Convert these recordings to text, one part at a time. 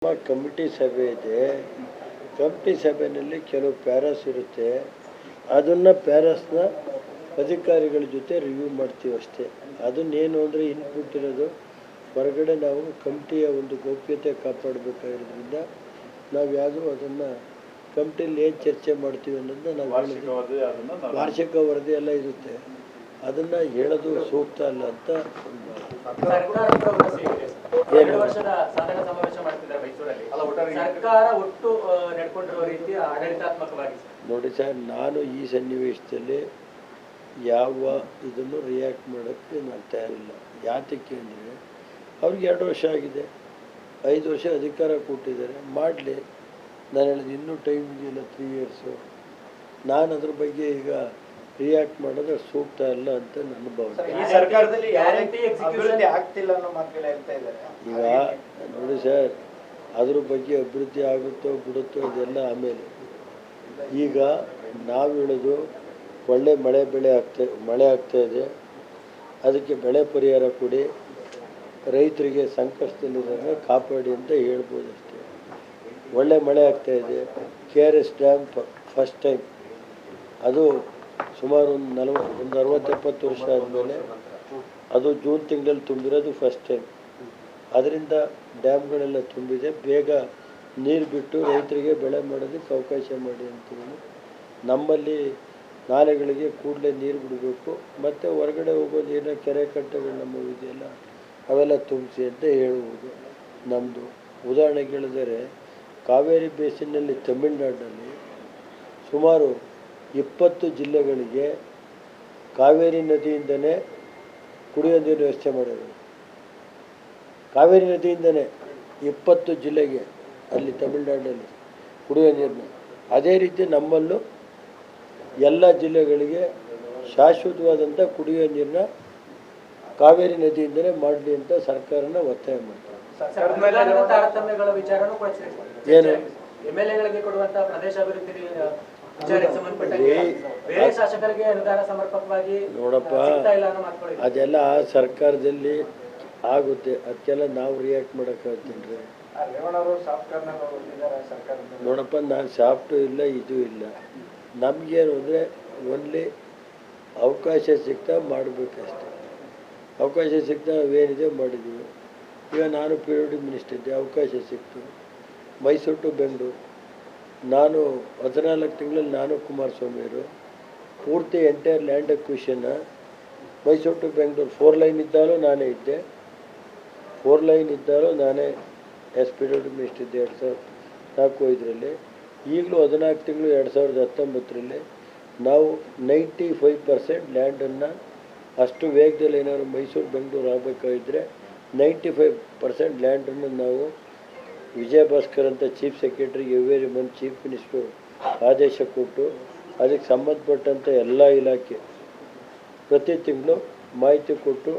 Committee ಸಭೆ ಇದೆ. Committee ಸಭೆಯಲ್ಲಿ ಕೆಲವು ಪ್ಯಾರಾಸ್ ಇರುತ್ತೆ, ಅದನ್ನು ಪ್ಯಾರಾಸ್ನ ಅಧಿಕಾರಿಗಳ ಜೊತೆ ರಿವ್ಯೂ ಮಾಡ್ತೀವಿ ಅಷ್ಟೇ. ಅದನ್ನೇನು ಅಂದರೆ ಇನ್ಪುಟ್ ಇರೋದು ಹೊರಗಡೆ ನಾವು ಕಮಿಟಿಯ ಒಂದು ಗೌಪ್ಯತೆ ಕಾಪಾಡಬೇಕಾಗಿರೋದ್ರಿಂದ ನಾವು ಯಾವುದೂ ಅದನ್ನು ಕಮಿಟಿಯಲ್ಲಿ ಏನು ಚರ್ಚೆ ಮಾಡ್ತೀವಿ ಅನ್ನೋದನ್ನ ನಾವು ವಾರ್ಷಿಕ ವರದಿ ಎಲ್ಲ ಇರುತ್ತೆ, ಅದನ್ನು ಹೇಳೋದು ಸೂಕ್ತ ಅಲ್ಲ ಅಂತ. ನೋಡಿ ಸರ್, ನಾನು ಈ ಸನ್ನಿವೇಶದಲ್ಲಿ ಯಾವ ಇದನ್ನು ರಿಯಾಕ್ಟ್ ಮಾಡೋಕ್ಕೆ ನಾನು ತಯಾರಿಲ್ಲ. ಯಾತಕ್ಕೆ ಅಂದರೆ ಅವ್ರಿಗೆ 2 ವರ್ಷ ಆಗಿದೆ, 5 ವರ್ಷ ಅಧಿಕಾರ ಕೊಟ್ಟಿದ್ದಾರೆ, ಮಾಡಲಿ. ನಾನು ಹೇಳಿದ ಇನ್ನೂ ಟೈಮ್ ಇದೆಯಲ್ಲ, 3 ಇಯರ್ಸು. ನಾನು ಅದ್ರ ಬಗ್ಗೆ ಈಗ ರಿಯಾಕ್ಟ್ ಮಾಡೋದು ಸೂಕ್ತ ಅಲ್ಲ ಅಂತ ನನ್ನ ಭಾವನೆ. ಈಗ ನೋಡಿ ಸರ್, ಅದ್ರ ಬಗ್ಗೆ ಅಭಿವೃದ್ಧಿ ಆಗುತ್ತೋ ಬಿಡುತ್ತೋ ಅದೆಲ್ಲ ಆಮೇಲೆ. ಈಗ ನಾವು ಹೇಳೋದು ಒಳ್ಳೆ ಮಳೆ ಆಗ್ತಾ ಇದೆ, ಅದಕ್ಕೆ ಬೆಳೆ ಪರಿಹಾರ ಕೊಡಿ, ರೈತರಿಗೆ ಸಂಕಷ್ಟದಲ್ಲಿರೋದನ್ನ ಕಾಪಾಡಿ ಅಂತ ಹೇಳ್ಬೋದು ಅಷ್ಟೇ. ಒಳ್ಳೆ ಮಳೆ ಆಗ್ತಾ ಇದೆ. KRS ಡ್ಯಾಮ್ ಫಸ್ಟ್ ಟೈಮ್, ಅದು ಸುಮಾರು ಒಂದು 60-70 ವರ್ಷ ಆದಮೇಲೆ ಅದು ಜೂನ್ ತಿಂಗಳಲ್ಲಿ ತುಂಬಿರೋದು ಫಸ್ಟ್ ಟೈಮ್. ಅದರಿಂದ ಡ್ಯಾಮ್ಗಳೆಲ್ಲ ತುಂಬಿದೆ. ಬೇಗ ನೀರು ಬಿಟ್ಟು ರೈತರಿಗೆ ಬೆಳೆ ಮಾಡೋದಕ್ಕೆ ಅವಕಾಶ ಮಾಡಿ ಅಂತೀವಿ. ನಮ್ಮಲ್ಲಿ ನಾಲೆಗಳಿಗೆ ಕೂಡಲೇ ನೀರು ಬಿಡಬೇಕು, ಮತ್ತು ಹೊರಗಡೆ ಹೋಗೋದು ಏನೋ ಕೆರೆ ಕಟ್ಟೆಗಳು ನಮ್ಮ ಇದೆಯಲ್ಲ ಅವೆಲ್ಲ ತುಂಬಿಸಿ ಅಂತ ಹೇಳುವುದು ನಮ್ಮದು. ಉದಾಹರಣೆಗೆ ಹೇಳಿದರೆ, ಕಾವೇರಿ ಬೇಸಿನ್ನಲ್ಲಿ ತಮಿಳುನಾಡಿನಲ್ಲಿ ಸುಮಾರು 20 ಜಿಲ್ಲೆಗಳಿಗೆ ಕಾವೇರಿ ನದಿಯಿಂದನೇ ಕುಡಿಯೋ ನೀರು ವ್ಯವಸ್ಥೆ ಮಾಡೋದು. ಕಾವೇರಿ ನದಿಯಿಂದನೇ 20 ಜಿಲ್ಲೆಗೆ ಅಲ್ಲಿ ತಮಿಳುನಾಡಿನಲ್ಲಿ ಕುಡಿಯೋ ನೀರನ್ನ. ಅದೇ ರೀತಿ ನಮ್ಮಲ್ಲೂ ಎಲ್ಲ ಜಿಲ್ಲೆಗಳಿಗೆ ಶಾಶ್ವತವಾದಂಥ ಕುಡಿಯೋ ನೀರನ್ನ ಕಾವೇರಿ ನದಿಯಿಂದಲೇ ಮಾಡಲಿ ಅಂತ ಸರ್ಕಾರನ ಒತ್ತಾಯ ಮಾಡ್ತಾರೆ. ಏನು ನೋಡಪ್ಪ, ಅದೆಲ್ಲ ಸರ್ಕಾರದಲ್ಲಿ ಆಗುತ್ತೆ, ಅದಕ್ಕೆಲ್ಲ ನಾವು ರಿಯಾಕ್ಟ್ ಮಾಡೋಕ್ಕಾಗ್ತೀನಿ. ನೋಡಪ್ಪ, ನಾನು ಸಾಫ್ಟು ಇಲ್ಲ, ಇದು ಇಲ್ಲ. ನಮಗೇನು ಅಂದರೆ ಓನ್ಲಿ ಅವಕಾಶ ಸಿಗ್ತಾ ಮಾಡಬೇಕಷ್ಟೆ. ಅವಕಾಶ ಸಿಗ್ತಾ ನಾವೇನಿದೆ ಮಾಡಿದ್ದೀವಿ. ಈಗ ನಾನು PWD ಮಿನಿಸ್ಟರ್ ಇದ್ದೆ, ಅವಕಾಶ ಸಿಕ್ತು. ಮೈಸೂರು ಟು ಬೆಂಗಳೂರು ನಾನು 14 ತಿಂಗಳಲ್ಲಿ ನಾನು ಕುಮಾರಸ್ವಾಮಿಯವರು ಪೂರ್ತಿ ಎಂಟೈರ್ ಲ್ಯಾಂಡ್ ಅಕ್ವಿಷನ್ನ ಮೈಸೂರು ಟು ಬೆಂಗಳೂರು 4 ಲೈನ್ ಇದ್ದಾಲೂ ನಾನೇ ಇದ್ದೆ. 4 ಲೈನ್ ಇದ್ದಾಲೂ ನಾನೇ PWD ಮಿನಿಸ್ಟರ್ ಇದ್ದೆ 2004-5ರಲ್ಲಿ. ಈಗಲೂ 14 ತಿಂಗಳು 2019ರಲ್ಲಿ ನಾವು 95% ಲ್ಯಾಂಡನ್ನು ಅಷ್ಟು ವೇಗದಲ್ಲಿ ಏನಾದ್ರು ಮೈಸೂರು ಬೆಂಗಳೂರು ಆಗಬೇಕಾಗಿದ್ದರೆ 95% ಲ್ಯಾಂಡನ್ನು ನಾವು ವಿಜಯ ಭಾಸ್ಕರ್ ಅಂತ ಚೀಫ್ ಸೆಕ್ರೆಟರಿಗೆ ಎವ್ರಿ ಮಂತ್ ಚೀಫ್ ಮಿನಿಸ್ಟ್ರು ಆದೇಶ ಕೊಟ್ಟು ಅದಕ್ಕೆ ಸಂಬಂಧಪಟ್ಟಂಥ ಎಲ್ಲ ಇಲಾಖೆ ಪ್ರತಿ ತಿಂಗಳು ಮಾಹಿತಿ ಕೊಟ್ಟು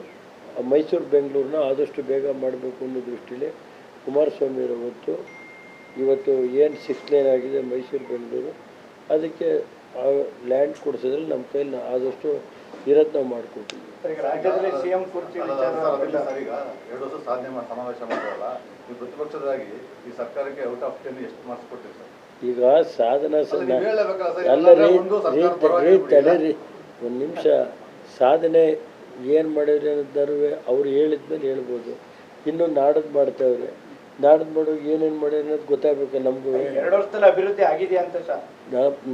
ಮೈಸೂರು ಬೆಂಗಳೂರನ್ನ ಆದಷ್ಟು ಬೇಗ ಮಾಡಬೇಕು ಅನ್ನೋ ದೃಷ್ಟಿಯಲ್ಲಿ ಕುಮಾರಸ್ವಾಮಿಯವರು ಇವತ್ತು ಏನು 6 ಲೈನ್ ಆಗಿದೆ ಮೈಸೂರು ಬೆಂಗಳೂರು, ಅದಕ್ಕೆ ಲ್ಯಾಂಡ್ ಕೊಡಿಸೋದ್ರಲ್ಲಿ ನಮ್ಮ ಕೈಲಿ ಆದಷ್ಟು ಇರೋದು ನಾವು ಮಾಡಿಕೊಡ್ತೀವಿ. ಈಗ ಸಾಧನಾ ಅಲ್ಲ ರೀ ತಡೀರಿ ಒಂದು ನಿಮಿಷ. ಸಾಧನೆ ಏನು ಮಾಡಿದ್ರಿ ಅನ್ನೋದಾರು ಅವ್ರು ಹೇಳಿದ್ಮೇಲೆ ಹೇಳ್ಬೋದು. ಇನ್ನೂ ನಾಡದ್ದು ಮಾಡ್ತಾವ್ರೆ, ನಾಡದ್ದು ಮಾಡೋದು ಏನೇನು ಮಾಡ್ಯಾರ ಅನ್ನೋದು ಗೊತ್ತಾಗಬೇಕು ನಮಗೂ. 2 ವರ್ಷದಲ್ಲಿ ಅಭಿವೃದ್ಧಿ ಆಗಿದೆ ಅಂತ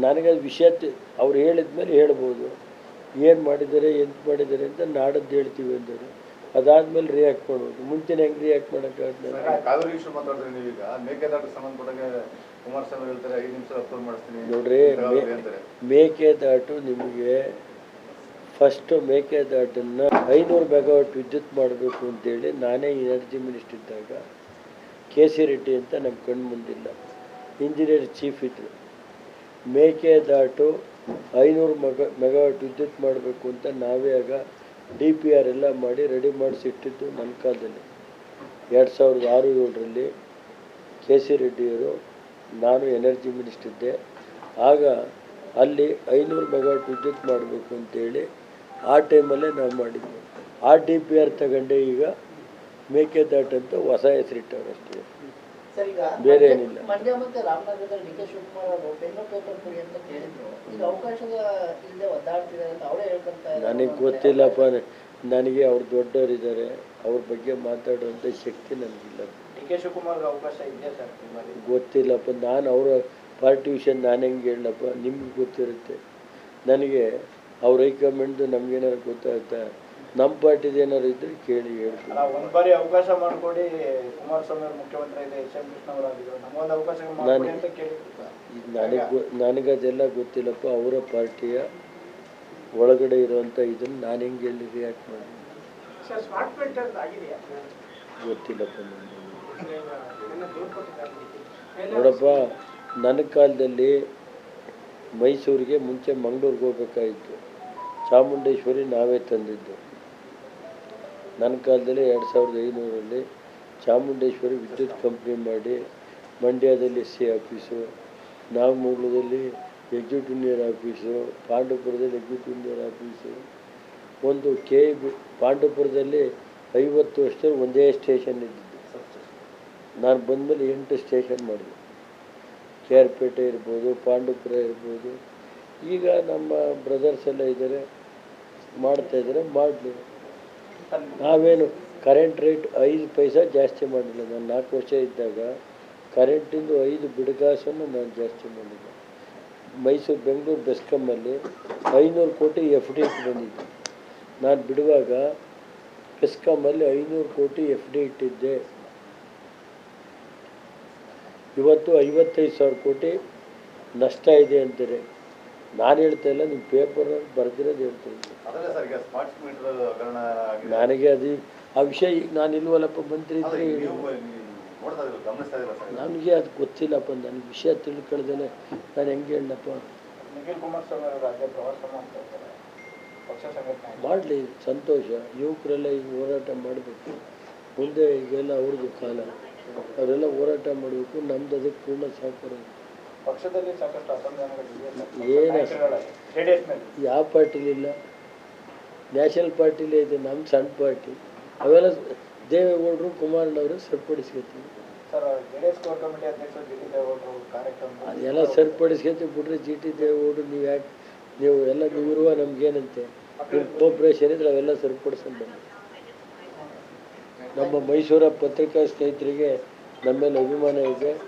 ನನಗೆ ವಿಷಯ ಅವ್ರು ಹೇಳಿದ್ಮೇಲೆ ಹೇಳ್ಬೋದು ಏನು ಮಾಡಿದ್ದಾರೆ ಎಂತ ಮಾಡಿದ್ದಾರೆ ಅಂತ. ನಾಡದ್ದು ಹೇಳ್ತೀವಿ ಅಂದರು, ಅದಾದ್ಮೇಲೆ ರಿಯಾಕ್ಟ್ ಮಾಡ್ಬೋದು. ಮುಂಚೆನೇ ಹೆಂಗೆ ರಿಯಾಕ್ಟ್ ಮಾಡೋಕ್ಕಾಗ್ತದೆ? ನೋಡ್ರಿ, ಮೇಕೆದಾಟು ನಿಮಗೆ ಫಸ್ಟು ಮೇಕೆದಾಟನ್ನು 500 ಮೆಗಾವಾಟ್ ವಿದ್ಯುತ್ ಮಾಡಬೇಕು ಅಂತೇಳಿ ನಾನೇ ಎನರ್ಜಿ ಮಿನಿಸ್ಟರ್ ಇದ್ದಾಗ KC ರೆಡ್ಡಿ ಅಂತ ನಮ್ಮ ಕಣ್ಣು ಮುಂದಿಲ್ಲ ಇಂಜಿನಿಯರ್ ಚೀಫ್ ಇದ್ದರು. ಮೇಕೆದಾಟು 500 ಮೆಗಾವಾಟ್ ವಿದ್ಯುತ್ ಮಾಡಬೇಕು ಅಂತ ನಾವೇ ಆಗ DPR ಎಲ್ಲ ಮಾಡಿ ರೆಡಿ ಮಾಡಿಸಿಟ್ಟಿದ್ದು ನನ್ನ ಕಾಲದಲ್ಲಿ 2006-7ರಲ್ಲಿ KC ರೆಡ್ಡಿಯವರು, ನಾನು ಎನರ್ಜಿ ಮಿನಿಸ್ಟರ್ ಇದ್ದೆ. ಆಗ ಅಲ್ಲಿ 500 ಮೆಗಾವಾಟ್ ವಿದ್ಯುತ್ ಮಾಡಬೇಕು ಅಂತೇಳಿ ಆ ಟೈಮಲ್ಲೇ ನಾವು ಮಾಡಿದ್ವಿ. ಆ DPR ತಗೊಂಡೆ ಈಗ ಮೇಕೆದಾಟು ಅಂತ ಹೊಸ ಹೆಸರಿಟ್ಟವ್ರು ಅಷ್ಟೇ. ಸರ್, ಈಗ ಬೇರೆ ಏನಿಲ್ಲ. ಮಂಡ್ಯ ಮತ್ತೆ ರಾಮನಗರದಲ್ಲಿ ಡಿ ಕೆ ಶಿವಕುಮಾರ್ ಅವರು ಪೆನ್ನು ಪೇಪರ್ ಕೊಡಿ ಅಂತ ಕೇಳಿದ್ರು. ಈಗ ಅವಕಾಶದ ಇಲ್ಲದೆ ಒದ್ದಾಡ್ತಿದ್ದಾರೆ ಅಂತ ಅವರೇ ಹೇಳ್ಕೊಂತ ನನಗೆ ಗೊತ್ತಿಲ್ಲಪ್ಪ. ನನಗೆ ಅವ್ರು ದೊಡ್ಡವರಿದ್ದಾರೆ, ಅವ್ರ ಬಗ್ಗೆ ಮಾತಾಡುವಂಥ ಶಕ್ತಿ ನನಗಿಲ್ಲ. ಡಿ ಕೆ ಶಿವಕುಮಾರ್ಗೆ ಅವಕಾಶ ಇದೆಯಾ ಸರ್ ಈ ಬಾರಿ? ಗೊತ್ತಿಲ್ಲಪ್ಪ. ನಾನು ಅವರ ಪಾರ್ಟಿ ವಿಷಯ ನಾನು ಹೆಂಗೆ ಹೇಳಪ್ಪ, ನಿಮ್ಗೆ ಗೊತ್ತಿರುತ್ತೆ. ನನಗೆ ಅವ್ರ ಹೈಕಮಾಂಡ್ದು ನಮ್ಗೇನಾದ್ರು ಗೊತ್ತಾಗುತ್ತಾ? ನಮ್ಮ ಪಾರ್ಟಿದು ಏನಾದ್ರು ಇದ್ರೆ ಕೇಳಿ ಹೇಳ್ತೀನಿ. ಒಂದು ಬಾರಿ ಅವಕಾಶ ಮಾಡಿಕೊಡಿ, ಕುಮಾರಸ್ವಾಮಿ ಅವರು ಮುಖ್ಯಮಂತ್ರಿ ಇದೆ, ಎಸ್ ಎಂ ಕೃಷ್ಣ ಅವರಾಗಿದ್ರು, ನಮಗೊಂದು ಅವಕಾಶ ಮಾಡಿಕೊಡಿ ಅಂತ ಕೇಳಿದ್ರು. ನನಗದೆಲ್ಲ ಗೊತ್ತಿಲ್ಲಪ್ಪ. ಅವರ ಪಾರ್ಟಿಯ ಒಳಗಡೆ ಇರುವಂಥ ಇದನ್ನು ನಾನು ಹೆಂಗೆ ಹೇಳಿ ರಿಯಾಕ್ಟ್ ಮಾಡಿ ಗೊತ್ತಿಲ್ಲಪ್ಪ ನನಗೆ. ನೋಡಪ್ಪ, ನನ್ನ ಕಾಲದಲ್ಲಿ ಮೈಸೂರಿಗೆ ಮುಂಚೆ ಮಂಗಳೂರಿಗೆ ಹೋಗ್ಬೇಕಾಗಿತ್ತು. ಚಾಮುಂಡೇಶ್ವರಿ ನಾವೇ ತಂದಿದ್ದು. ನನ್ನ ಕಾಲದಲ್ಲಿ 2500ರಲ್ಲಿ ಚಾಮುಂಡೇಶ್ವರಿ ವಿದ್ಯುತ್ ಕಂಪ್ನಿ ಮಾಡಿ ಮಂಡ್ಯದಲ್ಲಿ ಸಿ ಆಫೀಸು, ನಾಗಮಂಗಲದಲ್ಲಿ ಎಕ್ಸಿಕ್ಯೂಟಿವ್ ಇಂಜಿನಿಯರ್ ಆಫೀಸು, ಪಾಂಡವಪುರದಲ್ಲಿ ಎಕ್ಸಿಕ್ಯೂಟಿವ್ ಇಂಜಿನಿಯರ್ ಆಫೀಸು, ಒಂದು ಪಾಂಡವಪುರದಲ್ಲಿ 50 ವರ್ಷದಲ್ಲಿ ಒಂದೇ ಸ್ಟೇಷನ್ ಇದ್ದಿದ್ದು. ನಾನು ಬಂದಮೇಲೆ 8 ಸ್ಟೇಷನ್ ಮಾಡಿದೆ. ಕೆ ಆರ್ ಪೇಟೆ ಇರ್ಬೋದು, ಪಾಂಡವಪುರ ಇರ್ಬೋದು. ಈಗ ನಮ್ಮ ಬ್ರದರ್ಸ್ ಎಲ್ಲ ಇದ್ದಾರೆ, ಮಾಡ್ತಾಯಿದ್ದಾರೆ, ಮಾಡಲಿ. ನಾವೇನು ಕರೆಂಟ್ ರೇಟ್ 5 ಪೈಸಾ ಜಾಸ್ತಿ ಮಾಡಿಲ್ಲ. ನಾನು 4 ವರ್ಷ ಇದ್ದಾಗ ಕರೆಂಟಿಂದು 5 ಬಿಡುಗಾಸನ್ನು ನಾನು ಜಾಸ್ತಿ ಮಾಡಿದ್ದೆ. ಮೈಸೂರು ಬೆಂಗಳೂರು ಬೆಸ್ಕಮ್ಮಲ್ಲಿ 500 ಕೋಟಿ ಎಫ್ ಡಿ ಇಟ್ಟು ಬಂದಿದ್ದೆ. ನಾನು ಬಿಡುವಾಗ ಬೆಸ್ಕಾಮಲ್ಲಿ 500 ಕೋಟಿ ಎಫ್ ಡಿ ಇಟ್ಟಿದ್ದೆ. ಇವತ್ತು 55,000 ಕೋಟಿ ನಷ್ಟ ಇದೆ ಅಂತಾರೆ. ನಾನು ಹೇಳ್ತಾ ಇಲ್ಲ, ನಿಮ್ಮ ಪೇಪರಲ್ಲಿ ಬರೆದಿರೋದು ಹೇಳ್ತಾ ಇದ್ದೀನಿ. ನನಗೆ ಅದು ಆ ವಿಷಯ ಈಗ ನಾನು ಇಲ್ವಲ್ಲಪ್ಪ, ಮಂತ್ರಿ ಇದ್ದರೆ ನನಗೆ ಅದು ಗೊತ್ತಿಲ್ಲಪ್ಪ. ನನಗೆ ವಿಷಯ ತಿಳ್ಕೊಳ್ದೇನೆ ನಾನು ಹೆಂಗೆ ಹೇಳಪ್ಪ. ನಿಖಿಲ್ ಕುಮಾರಸ್ವಾಮಿ ಅವರು ರಾಜ್ಯ ಪ್ರವಾಸ ಮಾಡ್ತಾ ಇದ್ದಾರೆ, ಪಕ್ಷ ಸಂಘಟನೆ ಮಾಡಲಿ, ಸಂತೋಷ. ಯುವಕರೆಲ್ಲ ಈಗ ಹೋರಾಟ ಮಾಡಬೇಕು. ಮುಂದೆ ಈಗೆಲ್ಲ ಅವ್ರದ್ದು ಕಾಲ, ಅವರೆಲ್ಲ ಹೋರಾಟ ಮಾಡಬೇಕು. ನಮ್ದು ಅದಕ್ಕೆ ಪೂರ್ಣ ಸಹಕಾರ. ಪಕ್ಷದಲ್ಲಿ ಸಾಕಷ್ಟು ಅಸಮಾಧಾನಗಳಿವೆ. ಏನು ಜೆಡಿಎಸ್ ಮೇಲೆ ಯಾವ ಪಾರ್ಟಿಲಿಲ್ಲ? ನ್ಯಾಷನಲ್ ಪಾರ್ಟಿಲೇ ಇದೆ. ನಮ್ಮ ಸಣ್ಣ ಪಾರ್ಟಿ. ಅವೆಲ್ಲ ದೇವೇಗೌಡರು ಕುಮಾರಣ್ಣವರು ಸರಿಪಡಿಸ್ಕೊತೀವಿ. ಸರ್, ಜೆಡಿಎಸ್ ಕೋರ್ ಕಮಿಟಿ ಅಧ್ಯಕ್ಷರು ಜಿ ಟಿ ದೇವೇಗೌಡರು ಕಾರ್ಯಕ್ರಮ ಅದೆಲ್ಲ ಸರಿಪಡಿಸ್ಕೊತೀವಿ ಬಿಡ್ರಿ. ಜಿ ಟಿ ದೇವೇಗೌಡರು ನೀವು ಯಾಕೆ ನೀವು ಎಲ್ಲ ನೀವಿರುವ ನಮಗೇನಂತೆ ನಿಮ್ಮ ಕೋಪ್ರೇಷನ್ ಇದ್ರೆ ಅವೆಲ್ಲ ಸರಿಪಡಿಸ್ಕೊಂಡು ಬನ್ನಿ. ನಮ್ಮ ಮೈಸೂರ ಪತ್ರಿಕಾ ಸ್ನೇಹಿತರಿಗೆ ನಮ್ಮ ಮೇಲೆ ಅಭಿಮಾನ ಇದೆ.